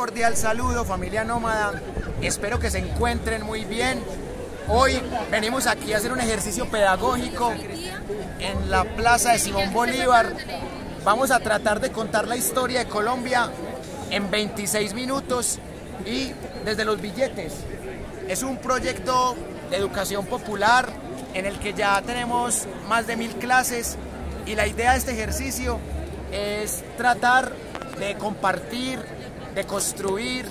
Cordial saludo, familia nómada, espero que se encuentren muy bien. Hoy venimos aquí a hacer un ejercicio pedagógico en la plaza de Simón Bolívar. Vamos a tratar de contar la historia de Colombia en 26 minutos y desde los billetes. Es un proyecto de educación popular en el que ya tenemos más de 1000 clases y la idea de este ejercicio es tratar de compartir, de construir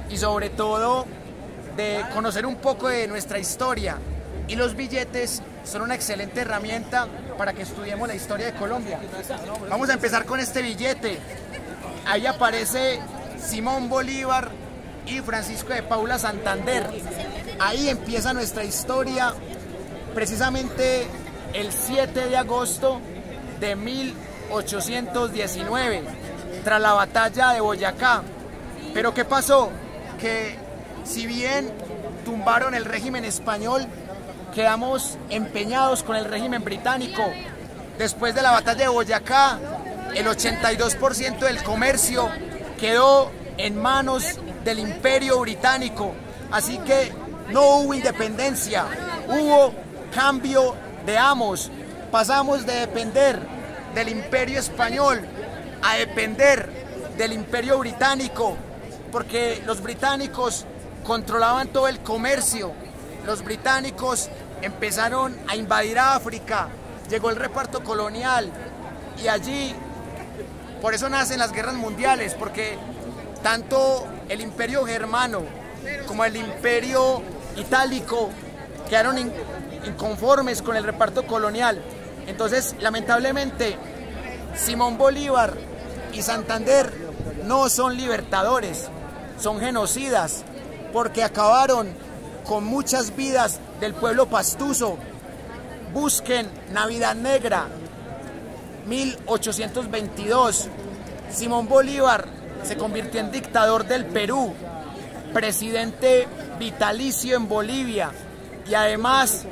y sobre todo de conocer un poco de nuestra historia, y los billetes son una excelente herramienta para que estudiemos la historia de Colombia. Vamos a empezar con este billete. Ahí aparece Simón Bolívar y Francisco de Paula Santander. Ahí empieza nuestra historia, precisamente el 7 de agosto de 1819, tras la batalla de Boyacá. Pero ¿qué pasó? Que si bien tumbaron el régimen español, quedamos empeñados con el régimen británico. Después de la batalla de Boyacá, el 82% del comercio quedó en manos del Imperio Británico. Así que no hubo independencia, hubo cambio de amos. Pasamos de depender del Imperio Español a depender del Imperio Británico, porque los británicos controlaban todo el comercio. Los británicos empezaron a invadir África, llegó el reparto colonial y allí, por eso nacen las guerras mundiales, porque tanto el imperio germano como el imperio itálico quedaron inconformes con el reparto colonial. Entonces, lamentablemente, Simón Bolívar y Santander no son libertadores, son genocidas, porque acabaron con muchas vidas del pueblo pastuso. Busquen Navidad Negra, 1822. Simón Bolívar se convirtió en dictador del Perú, presidente vitalicio en Bolivia, y además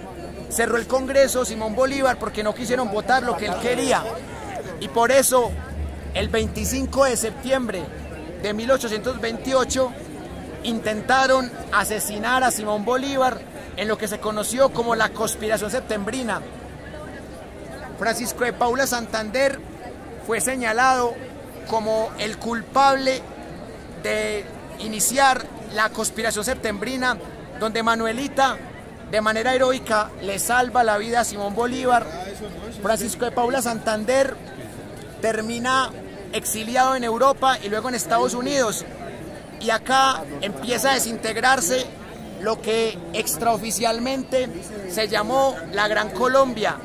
cerró el Congreso Simón Bolívar porque no quisieron votar lo que él quería. Y por eso, el 25 de septiembre de 1828, intentaron asesinar a Simón Bolívar en lo que se conoció como la conspiración septembrina. Francisco de Paula Santander fue señalado como el culpable de iniciar la conspiración septembrina, donde Manuelita de manera heroica le salva la vida a Simón Bolívar. Francisco de Paula Santander termina exiliado en Europa y luego en Estados Unidos, y acá empieza a desintegrarse lo que extraoficialmente se llamó la Gran Colombia.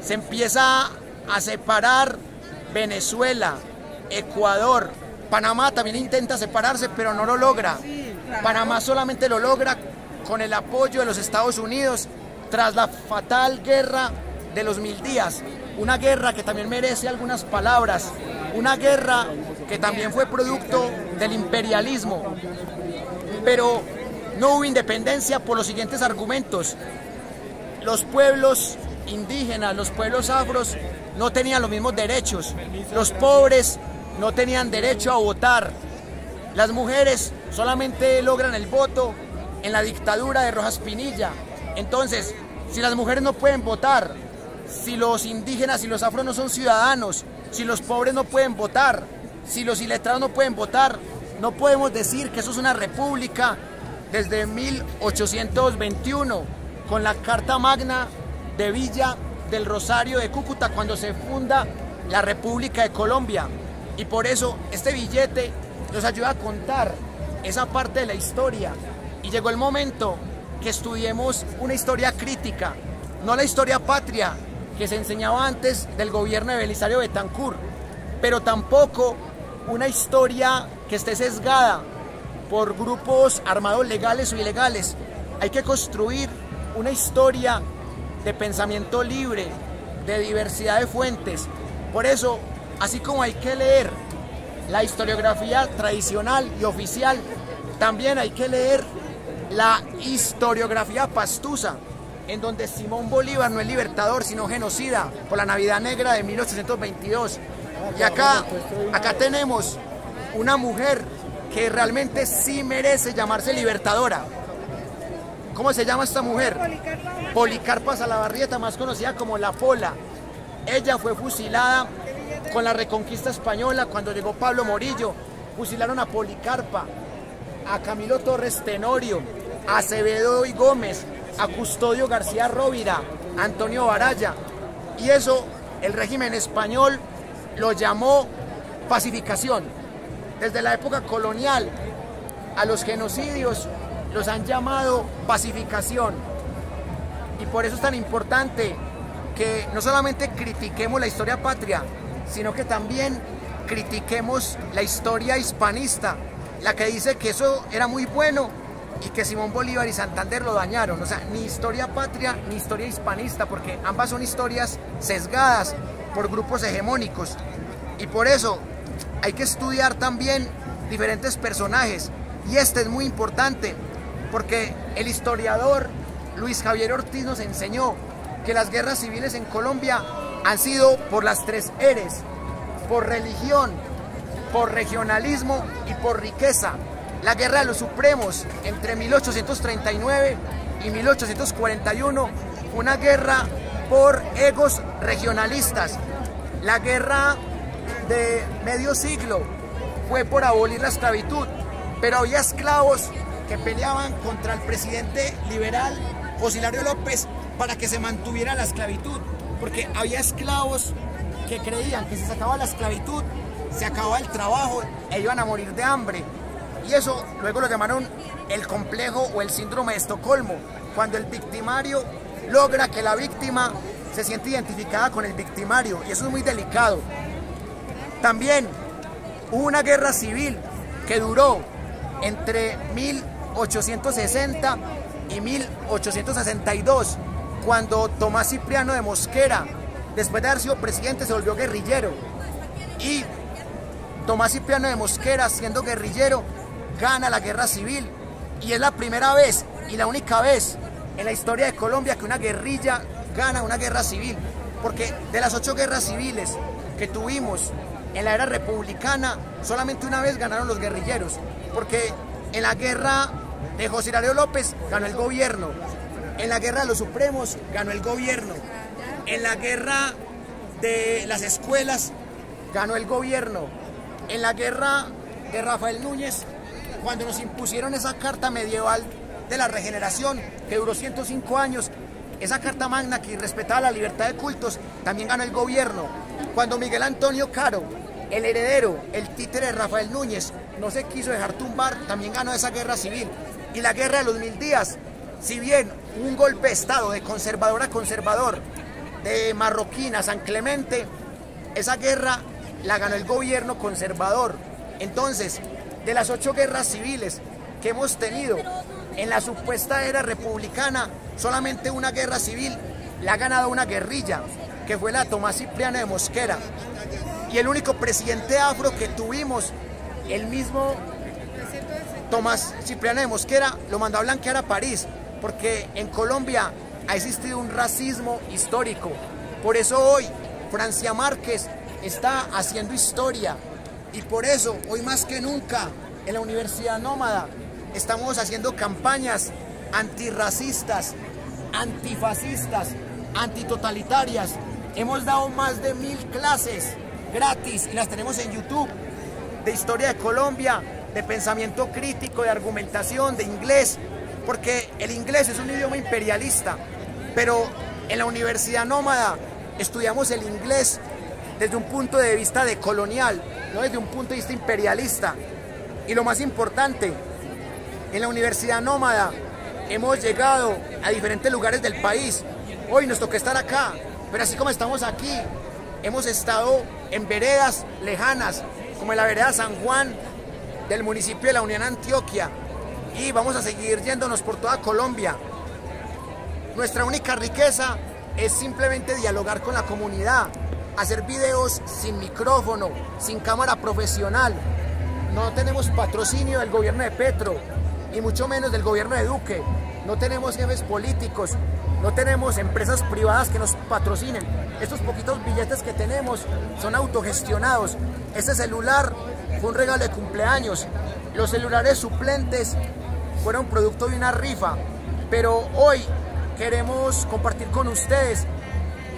Se empieza a separar Venezuela, Ecuador, Panamá también intenta separarse, pero no lo logra. Panamá solamente lo logra con el apoyo de los Estados Unidos tras la fatal guerra de los 1000 días, una guerra que también merece algunas palabras, una guerra que también fue producto del imperialismo. Pero no hubo independencia por los siguientes argumentos. Los pueblos indígenas, los pueblos afros no tenían los mismos derechos, los pobres no tenían derecho a votar, las mujeres solamente logran el voto en la dictadura de Rojas Pinilla. Entonces, si las mujeres no pueden votar, si los indígenas y los afros no son ciudadanos, si los pobres no pueden votar, si los iletrados no pueden votar, no podemos decir que eso es una república. Desde 1821, con la Carta Magna de Villa del Rosario de Cúcuta, cuando se funda la República de Colombia. Y por eso este billete nos ayuda a contar esa parte de la historia. Y llegó el momento que estudiemos una historia crítica, no la historia patria que se enseñaba antes del gobierno de Belisario Betancur, pero tampoco una historia que esté sesgada por grupos armados legales o ilegales. Hay que construir una historia de pensamiento libre, de diversidad de fuentes. Por eso, así como hay que leer la historiografía tradicional y oficial, también hay que leer la historiografía pastusa, en donde Simón Bolívar no es libertador, sino genocida, por la Navidad Negra de 1822. Y acá tenemos una mujer que realmente sí merece llamarse libertadora. ¿Cómo se llama esta mujer? Policarpa Salabarrieta, más conocida como La Pola. Ella fue fusilada con la Reconquista Española cuando llegó Pablo Morillo. Fusilaron a Policarpa, a Camilo Torres Tenorio, a Acevedo y Gómez, a Custodio García Rovira, a Antonio Baraya. Y eso el régimen español lo llamó pacificación. Desde la época colonial a los genocidios los han llamado pacificación. Y por eso es tan importante que no solamente critiquemos la historia patria, sino que también critiquemos la historia hispanista, la que dice que eso era muy bueno y que Simón Bolívar y Santander lo dañaron. O sea, ni historia patria ni historia hispanista, porque ambas son historias sesgadas por grupos hegemónicos. Y por eso hay que estudiar también diferentes personajes. Y este es muy importante, porque el historiador Luis Javier Ortiz nos enseñó que las guerras civiles en Colombia han sido por las 3 R's: por religión, por regionalismo y por riqueza. La Guerra de los Supremos entre 1839 y 1841 fue una guerra por egos regionalistas. La guerra de medio siglo fue por abolir la esclavitud, pero había esclavos que peleaban contra el presidente liberal José Hilario López para que se mantuviera la esclavitud, porque había esclavos que creían que si se acababa la esclavitud, se acababa el trabajo e iban a morir de hambre. Y eso luego lo llamaron el complejo o el síndrome de Estocolmo, cuando el victimario logra que la víctima se siente identificada con el victimario, y eso es muy delicado. También hubo una guerra civil que duró entre 1860 y 1862, cuando Tomás Cipriano de Mosquera, después de haber sido presidente, se volvió guerrillero. Y Tomás Cipriano de Mosquera, siendo guerrillero, gana la guerra civil. Y es la primera vez y la única vez en la historia de Colombia que una guerrilla gana una guerra civil. Porque de las 8 guerras civiles que tuvimos en la era republicana, solamente una vez ganaron los guerrilleros. Porque en la guerra de José Hilario López ganó el gobierno. En la guerra de los Supremos ganó el gobierno. En la guerra de las escuelas ganó el gobierno. En la guerra de Rafael Núñez, cuando nos impusieron esa carta medieval de la regeneración, que duró 105 años, esa carta magna que respetaba la libertad de cultos, también ganó el gobierno. Cuando Miguel Antonio Caro, el heredero, el títere de Rafael Núñez, no se quiso dejar tumbar, también ganó esa guerra civil. Y la guerra de los 1000 días, si bien un golpe de estado de conservador a conservador, de Marroquín a San Clemente, esa guerra la ganó el gobierno conservador. Entonces, de las 8 guerras civiles que hemos tenido en la supuesta era republicana, solamente una guerra civil la ha ganado una guerrilla, que fue la de Tomás Cipriano de Mosquera. Y el único presidente afro que tuvimos, el mismo Tomás Cipriano de Mosquera, lo mandó a blanquear a París, porque en Colombia ha existido un racismo histórico. Por eso hoy Francia Márquez está haciendo historia, y por eso hoy más que nunca en la Universidad Nómada estamos haciendo campañas antirracistas, antifascistas, antitotalitarias. Hemos dado más de 1000 clases gratis y las tenemos en YouTube, de historia de Colombia, de pensamiento crítico, de argumentación, de inglés, porque el inglés es un idioma imperialista, pero en la Universidad Nómada estudiamos el inglés desde un punto de vista decolonial, no desde un punto de vista imperialista. Y lo más importante, en la Universidad Nómada hemos llegado a diferentes lugares del país. Hoy nos toca estar acá, pero así como estamos aquí, hemos estado en veredas lejanas, como en la vereda San Juan del municipio de La Unión, Antioquia, y vamos a seguir yéndonos por toda Colombia. Nuestra única riqueza es simplemente dialogar con la comunidad, hacer videos sin micrófono, sin cámara profesional. No tenemos patrocinio del gobierno de Petro, y mucho menos del gobierno de Duque. No tenemos jefes políticos, no tenemos empresas privadas que nos patrocinen. Estos poquitos billetes que tenemos son autogestionados. Este celular fue un regalo de cumpleaños Los celulares suplentes fueron producto de una rifa, pero hoy queremos compartir con ustedes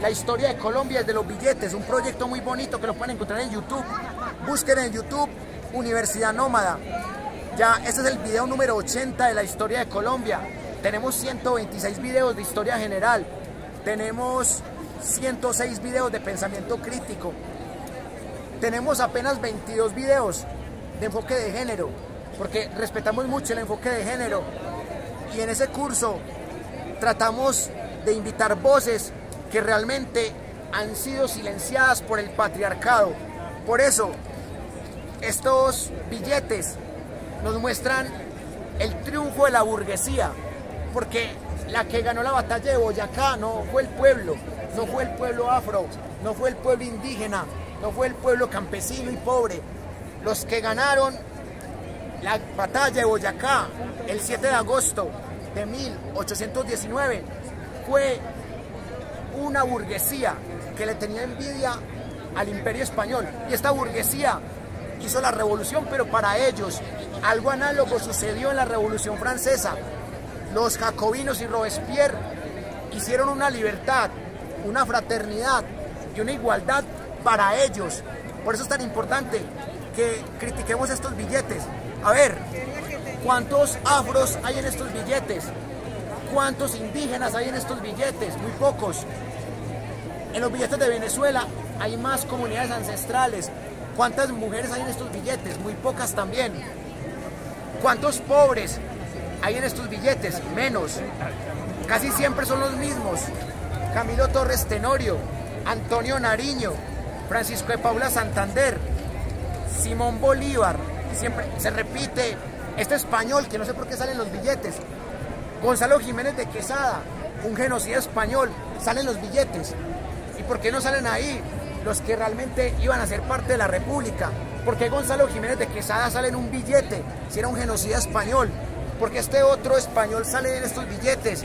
la historia de Colombia desde los billetes, un proyecto muy bonito que lo pueden encontrar en YouTube. Busquen en YouTube Universidad Nómada. Ya este es el video número 80 de la historia de Colombia. Tenemos 126 videos de historia general. Tenemos 106 videos de pensamiento crítico. Tenemos apenas 22 videos de enfoque de género, porque respetamos mucho el enfoque de género. Y en ese curso tratamos de invitar voces que realmente han sido silenciadas por el patriarcado. Por eso, estos billetes nos muestran el triunfo de la burguesía, porque la que ganó la batalla de Boyacá no fue el pueblo, no fue el pueblo afro, no fue el pueblo indígena, no fue el pueblo campesino y pobre. Los que ganaron la batalla de Boyacá el 7 de agosto de 1819 fue una burguesía que le tenía envidia al Imperio Español, y esta burguesía hizo la revolución, pero para ellos algo análogo sucedió en la Revolución Francesa. Los jacobinos y Robespierre hicieron una libertad, una fraternidad y una igualdad para ellos. Por eso es tan importante que critiquemos estos billetes. A ver, ¿cuántos afros hay en estos billetes? ¿Cuántos indígenas hay en estos billetes? Muy pocos. En los billetes de Venezuela hay más comunidades ancestrales. ¿Cuántas mujeres hay en estos billetes? Muy pocas también. ¿Cuántos pobres hay en estos billetes? Menos. Casi siempre son los mismos. Camilo Torres Tenorio, Antonio Nariño, Francisco de Paula Santander, Simón Bolívar. Siempre se repite este español que no sé por qué sale en los billetes. Gonzalo Jiménez de Quesada, un genocida español, salen los billetes. ¿Y por qué no salen ahí los que realmente iban a ser parte de la República? ¿Por qué Gonzalo Jiménez de Quesada sale en un billete si era un genocida español? ¿Por qué este otro español sale en estos billetes?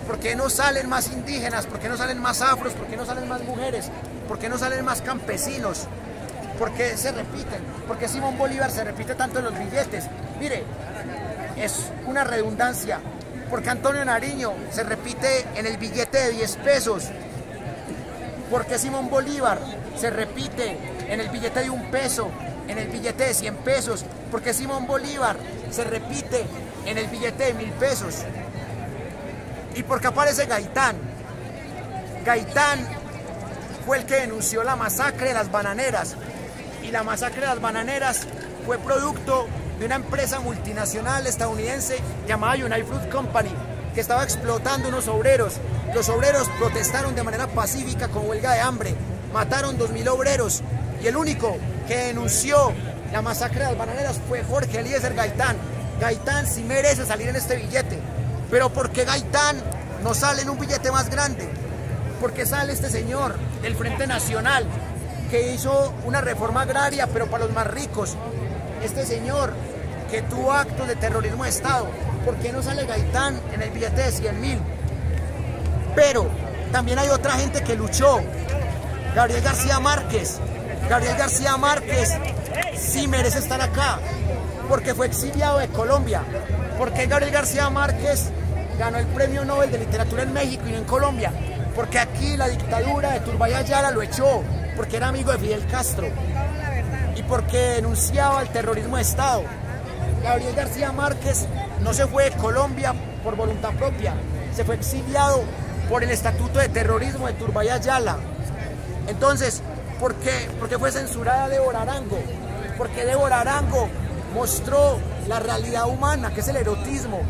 ¿Por qué no salen más indígenas? ¿Por qué no salen más afros? ¿Por qué no salen más mujeres? ¿Por qué no salen más campesinos? ¿Por qué se repiten? ¿Por qué Simón Bolívar se repite tanto en los billetes? Mire, es una redundancia. ¿Por qué Antonio Nariño se repite en el billete de 10 pesos? ¿Por qué Simón Bolívar se repite en el billete de 1 peso, en el billete de 100 pesos? ¿Por qué Simón Bolívar se repite en el billete de 1000 pesos? ¿Y por qué aparece Gaitán? Gaitán fue el que denunció la masacre de las bananeras. Y la masacre de las bananeras fue producto de una empresa multinacional estadounidense llamada United Fruit Company, que estaba explotando unos obreros. Los obreros protestaron de manera pacífica con huelga de hambre, mataron 2000 obreros, y el único que denunció la masacre de las bananeras fue Jorge Eliezer Gaitán. Gaitán sí merece salir en este billete, pero ¿por qué Gaitán no sale en un billete más grande? ¿Por qué sale este señor del Frente Nacional, que hizo una reforma agraria pero para los más ricos? Este señor que tuvo actos de terrorismo de Estado. ¿Por qué no sale Gaitán en el billete de 100.000? Pero también hay otra gente que luchó. Gabriel García Márquez. Gabriel García Márquez sí merece estar acá, porque fue exiliado de Colombia. ¿Por qué Gabriel García Márquez ganó el Premio Nobel de Literatura en México y no en Colombia? Porque aquí la dictadura de Turbay Ayala lo echó, porque era amigo de Fidel Castro y porque denunciaba el terrorismo de Estado. Gabriel García Márquez no se fue de Colombia por voluntad propia, se fue exiliado por el Estatuto de Terrorismo de Turbay Ayala. Entonces, ¿por qué fue censurada Débora Arango? Porque Débora Arango mostró la realidad humana, que es el erotismo,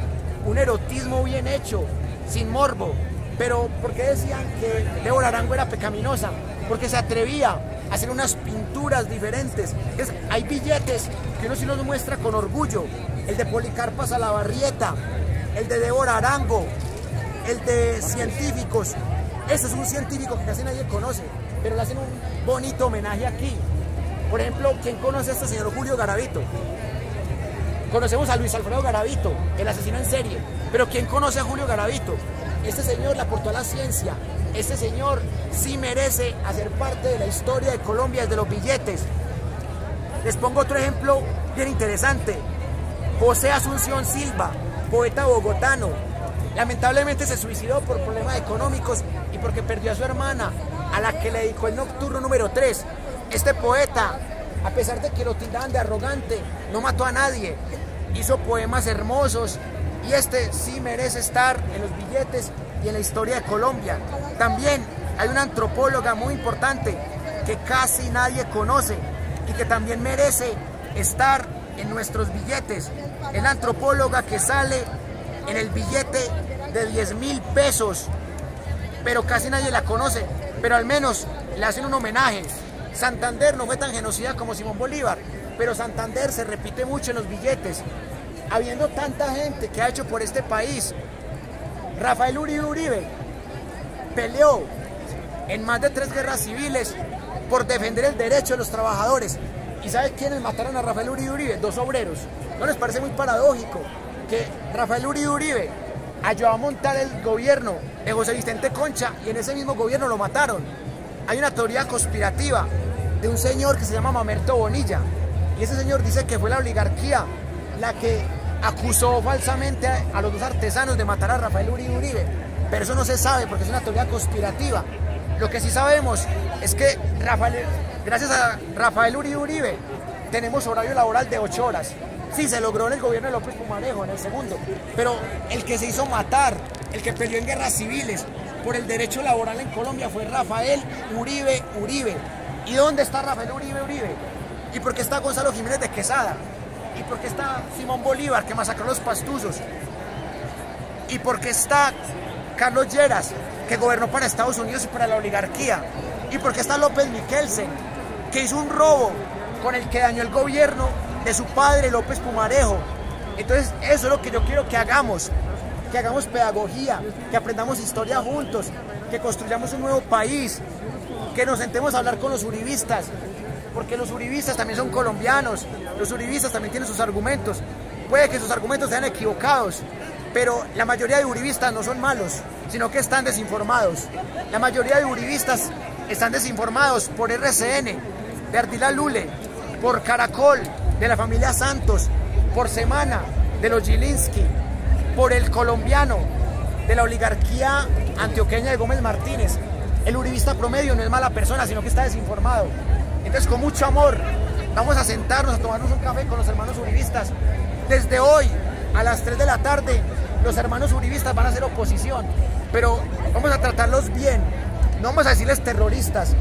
un erotismo bien hecho, sin morbo. Pero ¿por qué decían que Débora Arango era pecaminosa? Porque se atrevía a hacer unas pinturas diferentes. Hay billetes que uno sí los muestra con orgullo. El de Policarpa Salabarrieta, el de Débora Arango, el de científicos. Ese es un científico que casi nadie conoce, pero le hacen un bonito homenaje aquí. Por ejemplo, ¿quién conoce a este señor Julio Garavito? Conocemos a Luis Alfredo Garavito, el asesino en serie, pero ¿quién conoce a Julio Garavito? Este señor le aportó a la ciencia. Este señor sí merece hacer parte de la historia de Colombia desde los billetes. Les pongo otro ejemplo bien interesante. José Asunción Silva, poeta bogotano. Lamentablemente se suicidó por problemas económicos y porque perdió a su hermana, a la que le dedicó el Nocturno número 3. Este poeta, a pesar de que lo tildaban de arrogante, no mató a nadie, hizo poemas hermosos y este sí merece estar en los billetes y en la historia de Colombia. También hay una antropóloga muy importante que casi nadie conoce y que también merece estar en nuestros billetes. Es la antropóloga que sale en el billete de 10.000 pesos, pero casi nadie la conoce, pero al menos le hacen un homenaje. Santander no fue tan genocida como Simón Bolívar, pero Santander se repite mucho en los billetes. Habiendo tanta gente que ha hecho por este país, Rafael Uribe Uribe peleó en más de 3 guerras civiles por defender el derecho de los trabajadores. ¿Y sabe quiénes mataron a Rafael Uribe Uribe? 2 obreros. ¿No les parece muy paradójico que Rafael Uribe Uribe ayudó a montar el gobierno de José Vicente Concha y en ese mismo gobierno lo mataron? Hay una teoría conspirativa de un señor que se llama Mamerto Bonilla, y ese señor dice que fue la oligarquía la que acusó falsamente a los 2 artesanos de matar a Rafael Uribe Uribe, pero eso no se sabe porque es una teoría conspirativa. Lo que sí sabemos es que gracias a Rafael Uribe Uribe tenemos horario laboral de 8 horas. Sí, se logró en el gobierno de López Pumarejo, en el segundo, pero el que se hizo matar, el que peleó en guerras civiles por el derecho laboral en Colombia fue Rafael Uribe Uribe. ¿Y dónde está Rafael Uribe Uribe? ¿Y por qué está Gonzalo Jiménez de Quesada? ¿Y por qué está Simón Bolívar, que masacró a los pastusos? ¿Y por qué está Carlos Lleras, que gobernó para Estados Unidos y para la oligarquía? ¿Y por qué está López Miquelsen, que hizo un robo con el que dañó el gobierno de su padre López Pumarejo? Entonces eso es lo que yo quiero que hagamos pedagogía, que aprendamos historia juntos, que construyamos un nuevo país, que nos sentemos a hablar con los uribistas, porque los uribistas también son colombianos, los uribistas también tienen sus argumentos. Puede que sus argumentos sean equivocados, pero la mayoría de uribistas no son malos, sino que están desinformados. La mayoría de uribistas están desinformados por RCN, de Ardila Lule, por Caracol, de la familia Santos, por Semana, de los Gilinski, por El Colombiano, de la oligarquía antioqueña de Gómez Martínez. El uribista promedio no es mala persona, sino que está desinformado. Entonces, con mucho amor, vamos a sentarnos a tomarnos un café con los hermanos uribistas. Desde hoy, a las 3 de la tarde, los hermanos uribistas van a hacer oposición, pero vamos a tratarlos bien. No vamos a decirles terroristas,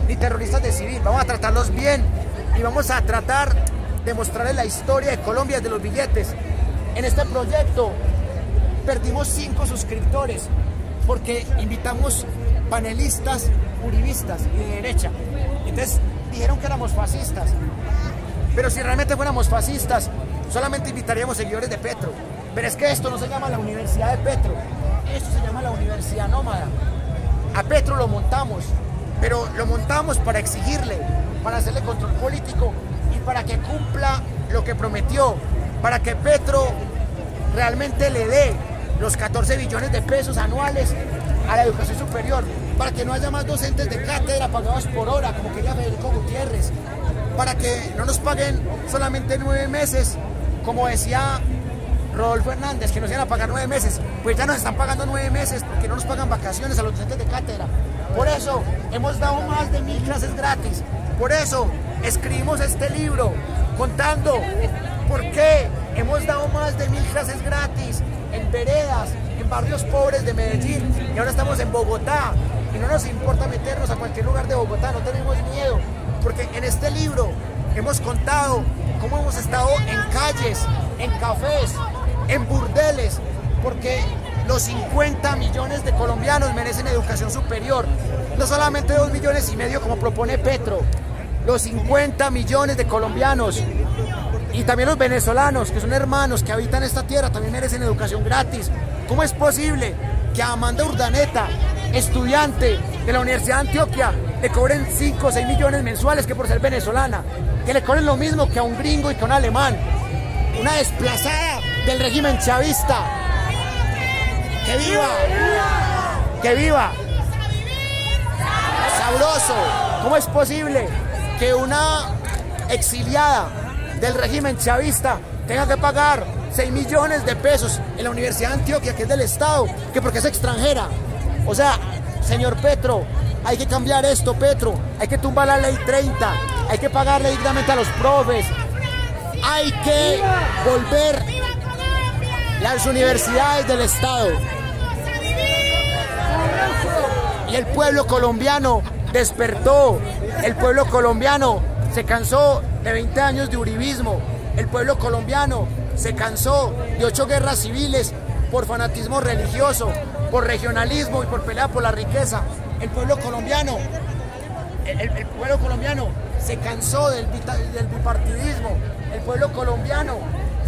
ni terroristas de civil, vamos a tratarlos bien y vamos a tratar de mostrarles la historia de Colombia desde los billetes. En este proyecto perdimos 5 suscriptores porque invitamos panelistas uribistas y de derecha. Entonces dijeron que éramos fascistas, pero si realmente fuéramos fascistas solamente invitaríamos seguidores de Petro. Pero es que esto no se llama la Universidad de Petro, esto se llama la Universidad Nómada. A Petro lo montamos, pero lo montamos para exigirle, para hacerle control político y para que cumpla lo que prometió, para que Petro realmente le dé los 14 billones de pesos anuales a la educación superior, para que no haya más docentes de cátedra pagados por hora, como quería Federico Gutiérrez, para que no nos paguen solamente 9 meses, como decía Rodolfo Hernández, que nos iban a pagar 9 meses, pues ya nos están pagando 9 meses porque no nos pagan vacaciones a los docentes de cátedra. Por eso hemos dado más de 1000 clases gratis, por eso escribimos este libro contando por qué hemos dado más de 1000 clases gratis en veredas, en barrios pobres de Medellín, y ahora estamos en Bogotá y no nos importa meternos a cualquier lugar de Bogotá, no tenemos miedo, porque en este libro hemos contado cómo hemos estado en calles, en cafés, en burdeles, porque los 50 millones de colombianos merecen educación superior, no solamente 2,5 millones como propone Petro, los 50 millones de colombianos. Y también los venezolanos, que son hermanos, que habitan esta tierra, también merecen educación gratis. ¿Cómo es posible que a Amanda Urdaneta, estudiante de la Universidad de Antioquia, le cobren 5 o 6 millones mensuales que por ser venezolana? Que le cobren lo mismo que a un gringo y que a un alemán. Una desplazada del régimen chavista. ¡Que viva! ¡Que viva! ¡Sabroso! ¿Cómo es posible que una exiliada del régimen chavista tenga que pagar 6 millones de pesos en la Universidad de Antioquia, que es del Estado, que porque es extranjera. O sea, señor Petro, hay que cambiar esto, Petro. Hay que tumbar la ley 30, hay que pagarle dignamente a los profes, hay que volver las universidades del Estado. Y el pueblo colombiano despertó, el pueblo colombiano se cansó de 20 años de uribismo, el pueblo colombiano se cansó de 8 guerras civiles por fanatismo religioso, por regionalismo y por pelea por la riqueza. El pueblo colombiano, el pueblo colombiano se cansó del bipartidismo, el pueblo colombiano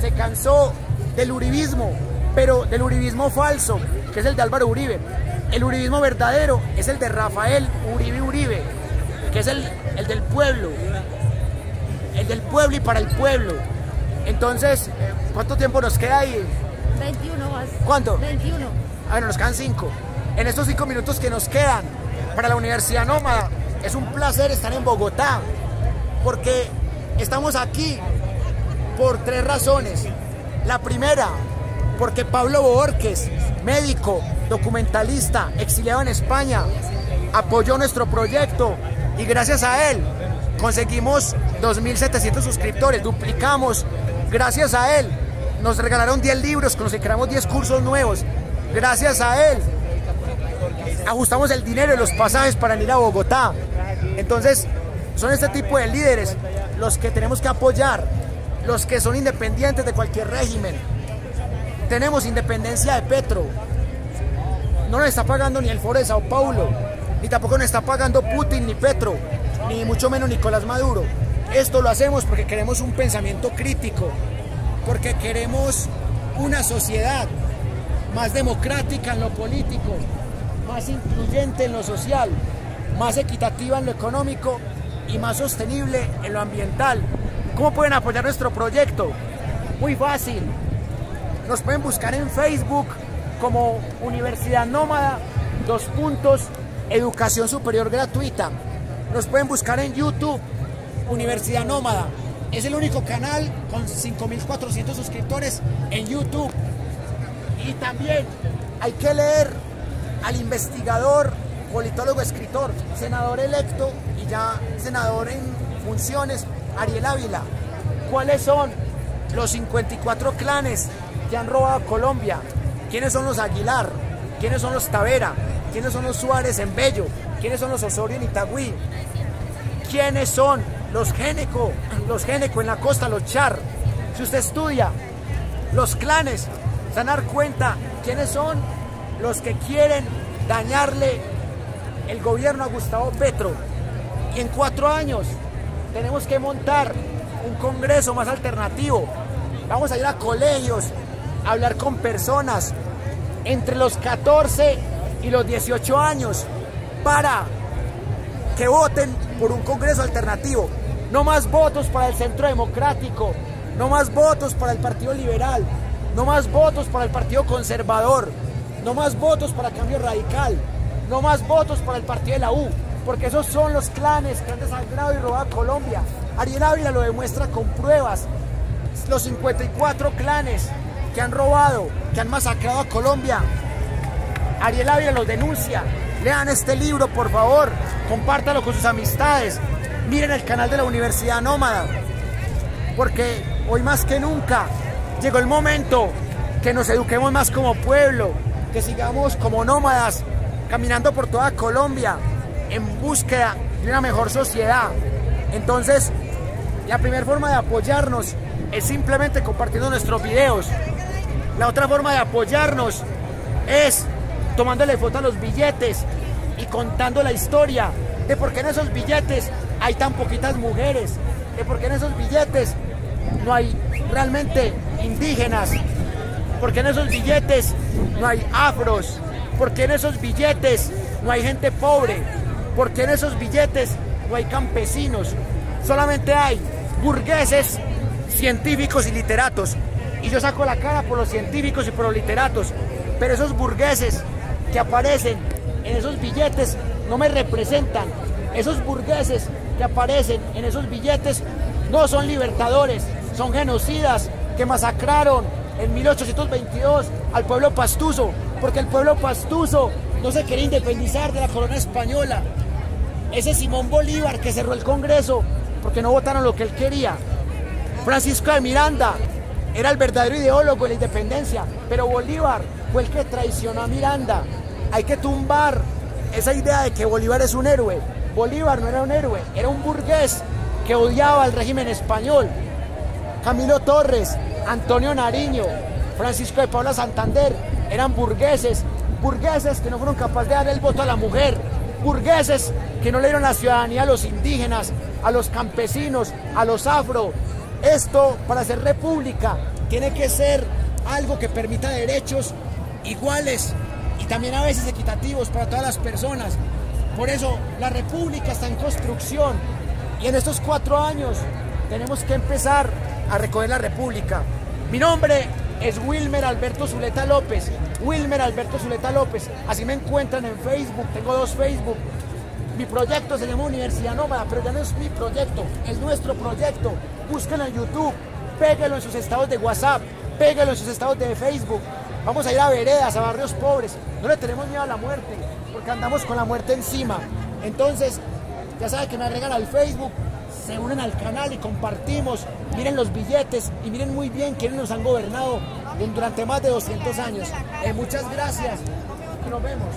se cansó del uribismo, pero del uribismo falso, que es el de Álvaro Uribe. El uribismo verdadero es el de Rafael Uribe Uribe, que es el del pueblo y para el pueblo. Entonces, ¿cuánto tiempo nos queda ahí? 21 más. ¿Cuánto? 21. Bueno, nos quedan 5. En estos 5 minutos que nos quedan para la Universidad Nómada, es un placer estar en Bogotá, porque estamos aquí por 3 razones. La primera, porque Pablo Bohórquez, médico, documentalista, exiliado en España, apoyó nuestro proyecto y gracias a él conseguimos 2.700 suscriptores, duplicamos. Gracias a él nos regalaron 10 libros con los que creamos 10 cursos nuevos. Gracias a él ajustamos el dinero y los pasajes para ir a Bogotá. Entonces son este tipo de líderes los que tenemos que apoyar, los que son independientes de cualquier régimen. Tenemos independencia de Petro. No nos está pagando ni el Foro de Sao Paulo, ni tampoco nos está pagando Putin ni Petro, ni mucho menos Nicolás Maduro. Esto lo hacemos porque queremos un pensamiento crítico, porque queremos una sociedad más democrática en lo político, más incluyente en lo social, más equitativa en lo económico y más sostenible en lo ambiental. ¿Cómo pueden apoyar nuestro proyecto? Muy fácil. Nos pueden buscar en Facebook como Universidad Nómada, educación superior gratuita. Nos pueden buscar en YouTube, Universidad Nómada. Es el único canal con 5.400 suscriptores en YouTube. Y también hay que leer al investigador, politólogo, escritor, senador electo y ya senador en funciones, Ariel Ávila. ¿Cuáles son los 54 clanes que han robado a Colombia? ¿Quiénes son los Aguilar? ¿Quiénes son los Tavera? ¿Quiénes son los Suárez en Bello? ¿Quiénes son los Osorio en Itagüí? ¿Quiénes son los Géneco en la costa, los Char? Si usted estudia los clanes, se van a dar cuenta quiénes son los que quieren dañarle el gobierno a Gustavo Petro. Y en 4 años tenemos que montar un congreso más alternativo. Vamos a ir a colegios, a hablar con personas entre los 14 y los 18 años para que voten por un congreso alternativo. No más votos para el Centro Democrático, no más votos para el Partido Liberal, no más votos para el Partido Conservador, no más votos para Cambio Radical, no más votos para el Partido de la U, porque esos son los clanes que han desangrado y robado a Colombia. Ariel Ávila lo demuestra con pruebas. Los 54 clanes que han robado, que han masacrado a Colombia, Ariel Ávila los denuncia. Lean este libro, por favor, compártalo con sus amistades, miren el canal de la Universidad Nómada, porque hoy más que nunca llegó el momento que nos eduquemos más como pueblo, que sigamos como nómadas, caminando por toda Colombia, en búsqueda de una mejor sociedad. Entonces, la primera forma de apoyarnos es simplemente compartiendo nuestros videos. La otra forma de apoyarnos es tomándole foto a los billetes y contando la historia de por qué en esos billetes hay tan poquitas mujeres, de por qué en esos billetes no hay realmente indígenas, porque en esos billetes no hay afros, porque en esos billetes no hay gente pobre, porque en esos billetes no hay campesinos, solamente hay burgueses, científicos y literatos. Y yo saco la cara por los científicos y por los literatos, pero esos burgueses que aparecen en esos billetes no me representan. Esos burgueses que aparecen en esos billetes no son libertadores, son genocidas que masacraron en 1822 al pueblo pastuso, porque el pueblo pastuso no se quería independizar de la corona española. Ese Simón Bolívar que cerró el Congreso porque no votaron lo que él quería. Francisco de Miranda era el verdadero ideólogo de la independencia, pero Bolívar fue el que traicionó a Miranda. Hay que tumbar esa idea de que Bolívar es un héroe. Bolívar no era un héroe, era un burgués que odiaba al régimen español. Camilo Torres, Antonio Nariño, Francisco de Paula Santander eran burgueses que no fueron capaces de dar el voto a la mujer, burgueses que no le dieron la ciudadanía a los indígenas, a los campesinos, a los afro. Esto, para ser república, tiene que ser algo que permita derechos iguales y también a veces equitativos para todas las personas. Por eso la república está en construcción y en estos 4 años tenemos que empezar a recoger la república. Mi nombre es Wilmer Alberto Zuleta López. Wilmer Alberto Zuleta López. Así me encuentran en Facebook. Tengo 2 Facebook. Mi proyecto se llama Universidad Nómada, pero ya no es mi proyecto, es nuestro proyecto. Búsquenlo en YouTube, péguelo en sus estados de WhatsApp, péguelo en sus estados de Facebook. Vamos a ir a veredas, a barrios pobres. No le tenemos miedo a la muerte, porque andamos con la muerte encima. Entonces, ya saben que me agregan al Facebook, se unen al canal y compartimos. Miren los billetes y miren muy bien quiénes nos han gobernado durante más de 200 años. Muchas gracias y nos vemos.